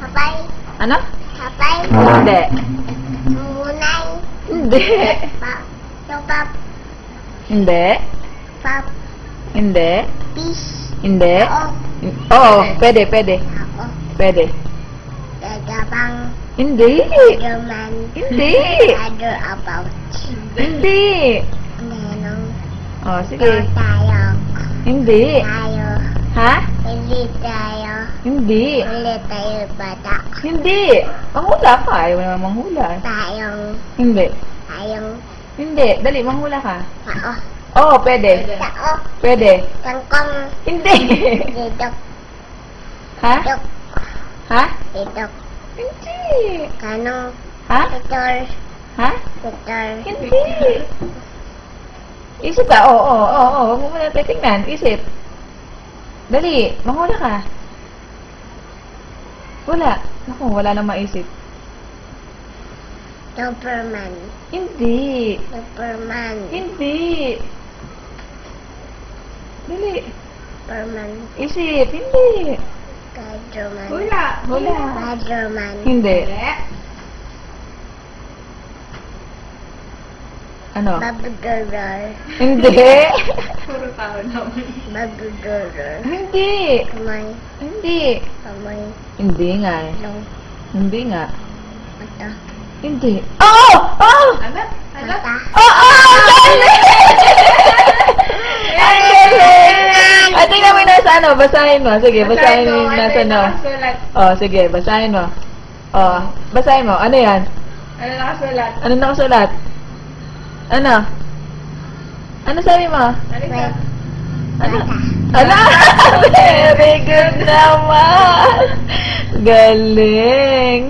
Hapay. Ano? Hapay. Hindi. Munay. Hindi. Pap. Yung pap. Hindi. Pap. Hindi. Fish. Hindi. Oo. Oo, pwede, pwede. Ako. Pwede. Gagabang. Hindi. German. Hindi. Other about. Hindi. Nenong. Oh, sige. Tayo. Hindi. Tayo. Ha? Hindi tayo. Hindi. Hindi tayo bata. Hindi. Manghula ka. Ayaw naman manghula. Tayong. Hindi. Tayong. Hindi. Dali, manghula ka. Tao. Oo, pwede. Tao. Pwede. Kangkong. Hindi. Didok. Ha? Didok. Ha? Didok. Hindi. Kanong. Ha? Tutor. Ha? Tutor. Hindi. Isip ka. Oo. Huwag mo muna titingnan. Isip. Dali, manghula ka. Wala. Naku, wala nang maisip. Superman. Hindi. Superman. Hindi. Dali. Superman. Isip. Hindi. Spiderman. Wala. Spiderman. Hindi. Ano? Babudodor. Hindi. Puro tao naman. Babudodor. Hindi. Kamay. Hindi. Kamay. Hindi nga eh. Long. Hindi nga. Mata. Hindi. Oo! Oo! Ano? Ano? Mata. Oo! Galing! Ang galing! At tingnan mo yung nasa ano. Basahin mo. Sige, basahin mo yung nasa ano. Nakasulat? Oh, sige. Basahin mo. Oh, basahin mo. Ano yan? Ano nakasulat? Ano nakasulat? Ano? Ano sabi mo? Ano Wait. Ano? Mata. Ano? Very good naman! Galing!